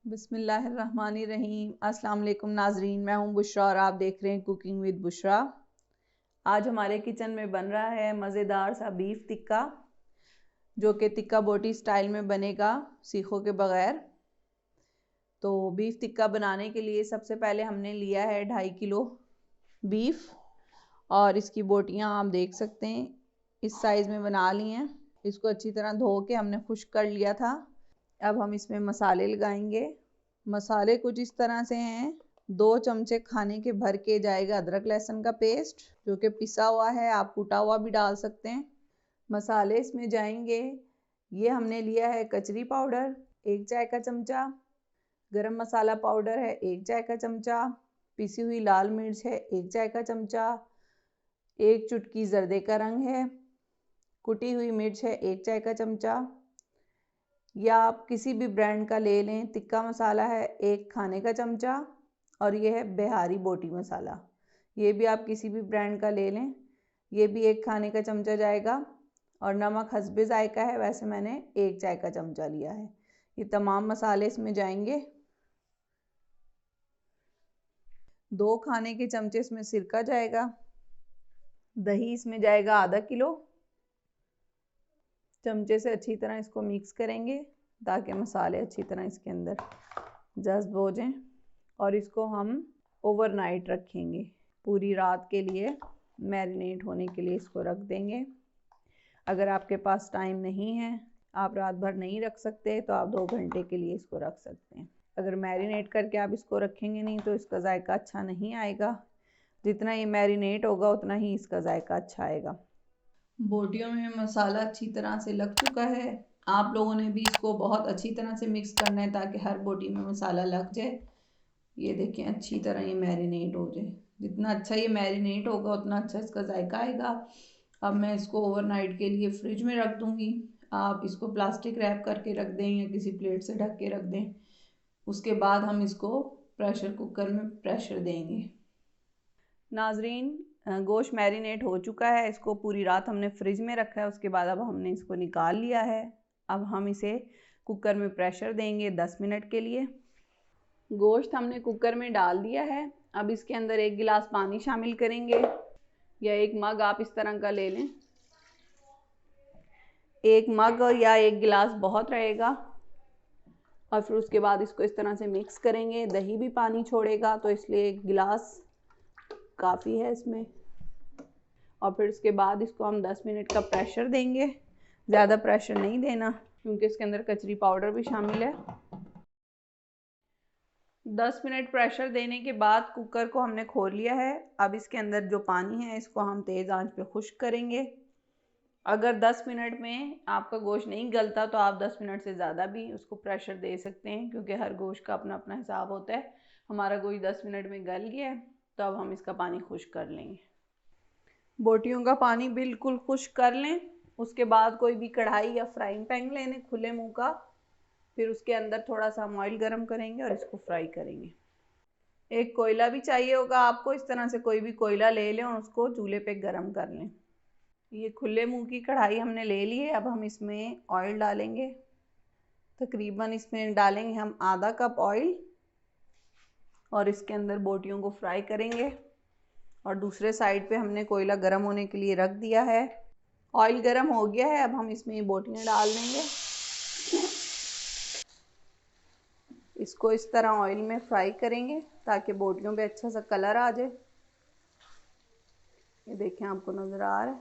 बिस्मिल्लाहिर्रहमानिर्रहीम। अस्सलाम वालेकुम नाजरीन, मैं हूं बुशरा और आप देख रहे हैं कुकिंग विद बुशरा। आज हमारे किचन में बन रहा है मज़ेदार सा बीफ टिक्का, जो कि टिक्का बोटी स्टाइल में बनेगा सीखों के बगैर। तो बीफ टिक्का बनाने के लिए सबसे पहले हमने लिया है 2.5 किलो बीफ, और इसकी बोटियां आप देख सकते हैं इस साइज़ में बना ली हैं। इसको अच्छी तरह धो के हमने खुश्क कर लिया था। अब हम इसमें मसाले लगाएंगे। मसाले कुछ इस तरह से हैं। 2 चमचे खाने के भर के जाएगा अदरक लहसुन का पेस्ट, जो कि पिसा हुआ है, आप कुटा हुआ भी डाल सकते हैं। मसाले इसमें जाएंगे, ये हमने लिया है कचरी पाउडर 1 चाय का चमचा, गरम मसाला पाउडर है 1 चाय का चमचा, पिसी हुई लाल मिर्च है 1 चाय का चमचा, 1 चुटकी जर्दे का रंग है, कुटी हुई मिर्च है 1 चाय का चमचा, या आप किसी भी ब्रांड का ले लें। टिक्का मसाला है 1 खाने का चमचा, और ये है बिहारी बोटी मसाला, ये भी आप किसी भी ब्रांड का ले लें, ये भी 1 खाने का चमचा जाएगा। और नमक हस्बे जायका है, वैसे मैंने 1 चाय का चमचा लिया है। ये तमाम मसाले इसमें जाएंगे। 2 खाने के चमचे इसमें सिरका जाएगा। दही इसमें जाएगा आधा किलो। चमचे से अच्छी तरह इसको मिक्स करेंगे ताकि मसाले अच्छी तरह इसके अंदर जज्ब हो जाएं, और इसको हम ओवरनाइट रखेंगे, पूरी रात के लिए मैरिनेट होने के लिए इसको रख देंगे। अगर आपके पास टाइम नहीं है, आप रात भर नहीं रख सकते, तो आप 2 घंटे के लिए इसको रख सकते हैं। अगर मैरिनेट करके आप इसको रखेंगे नहीं तो इसका जायका अच्छा नहीं आएगा। जितना ये मैरिनेट होगा उतना ही इसका जायका अच्छा आएगा। बोटियों में मसाला अच्छी तरह से लग चुका है। आप लोगों ने भी इसको बहुत अच्छी तरह से मिक्स करना है ताकि हर बोटी में मसाला लग जाए। ये देखें, अच्छी तरह ये मैरिनेट हो जाए। जितना अच्छा ये मैरिनेट होगा उतना अच्छा इसका जायका आएगा। अब मैं इसको ओवरनाइट के लिए फ्रिज में रख दूँगी। आप इसको प्लास्टिक रैप करके रख दें या किसी प्लेट से ढक के रख दें। उसके बाद हम इसको प्रेशर कुकर में प्रेशर देंगे। नाजरीन, गोश्त मैरिनेट हो चुका है, इसको पूरी रात हमने फ्रिज में रखा है। उसके बाद अब हमने इसको निकाल लिया है। अब हम इसे कुकर में प्रेशर देंगे 10 मिनट के लिए। गोश्त हमने कुकर में डाल दिया है। अब इसके अंदर 1 गिलास पानी शामिल करेंगे, या 1 मग आप इस तरह का ले लें। 1 मग या 1 गिलास बहुत रहेगा। और फिर उसके बाद इसको इस तरह से मिक्स करेंगे। दही भी पानी छोड़ेगा, तो इसलिए 1 गिलास काफ़ी है इसमें। और फिर उसके बाद इसको हम 10 मिनट का प्रेशर देंगे। ज़्यादा प्रेशर नहीं देना क्योंकि इसके अंदर कचरी पाउडर भी शामिल है। 10 मिनट प्रेशर देने के बाद कुकर को हमने खोल लिया है। अब इसके अंदर जो पानी है इसको हम तेज़ आंच पे खुश्क करेंगे। अगर 10 मिनट में आपका गोश्त नहीं गलता तो आप 10 मिनट से ज़्यादा भी उसको प्रेशर दे सकते हैं, क्योंकि हर गोश्त का अपना अपना हिसाब होता है। हमारा गोश्त 10 मिनट में गल गया है, तो अब हम इसका पानी खुश्क कर लेंगे। बोटियों का पानी बिल्कुल खुश्क कर लें। उसके बाद कोई भी कढ़ाई या फ्राइंग पैन लेने खुले मुंह का, फिर उसके अंदर थोड़ा सा हम ऑयल गर्म करेंगे और इसको फ्राई करेंगे। एक कोयला भी चाहिए होगा आपको। इस तरह से कोई भी कोयला ले लें और उसको चूल्हे पे गर्म कर लें। ये खुले मुंह की कढ़ाई हमने ले ली है। अब हम इसमें ऑयल डालेंगे। तकरीबन इसमें डालेंगे हम आधा कप ऑयल, और इसके अंदर बोटियों को फ्राई करेंगे। और दूसरे साइड पे हमने कोयला गर्म होने के लिए रख दिया है। ऑयल गर्म हो गया है, अब हम इसमें बोटियां डाल देंगे। इसको इस तरह ऑयल में फ्राई करेंगे ताकि बोटियों पे अच्छा सा कलर आ जाए। ये देखें, आपको नज़र आ रहा है।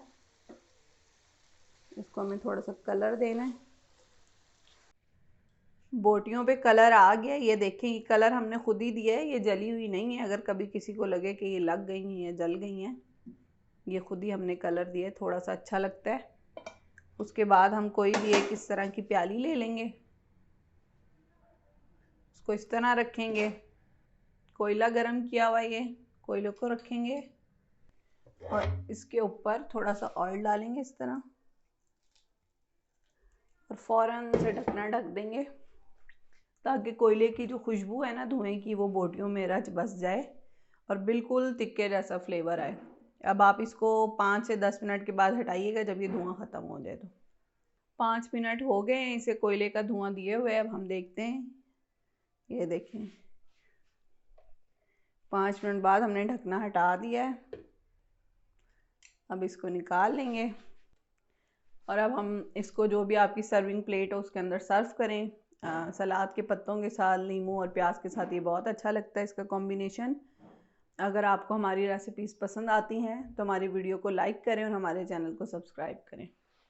इसको हमें थोड़ा सा कलर देना है। बोटियों पे कलर आ गया। ये देखें, ये कलर हमने खुद ही दिया है, ये जली हुई नहीं है। अगर कभी किसी को लगे कि ये लग गई हैं या जल गई हैं, ये खुद ही हमने कलर दिया है, थोड़ा सा अच्छा लगता है। उसके बाद हम कोई भी एक इस तरह की प्याली ले लेंगे, उसको इस तरह रखेंगे। कोयला गरम किया हुआ ये कोयले को रखेंगे, और इसके ऊपर थोड़ा सा ऑयल डालेंगे इस तरह, और फ़ौरन से ढकना ढक देंगे ताकि कोयले की जो खुशबू है ना धुएं की, वो बोटियों में रच बस जाए और बिल्कुल टिक्के जैसा फ्लेवर आए। अब आप इसको 5 से 10 मिनट के बाद हटाइएगा, जब ये धुआं ख़त्म हो जाए। तो 5 मिनट हो गए हैं इसे कोयले का धुआं दिए हुए। अब हम देखते हैं ये देखें 5 मिनट बाद हमने ढकना हटा दिया है। अब इसको निकाल लेंगे और अब हम इसको जो भी आपकी सर्विंग प्लेट हो उसके अंदर सर्व करें। सलाद के पत्तों के साथ, नींबू और प्याज के साथ ये बहुत अच्छा लगता है इसका कॉम्बिनेशन। अगर आपको हमारी रेसिपीज़ पसंद आती हैं तो हमारी वीडियो को लाइक करें और हमारे चैनल को सब्सक्राइब करें।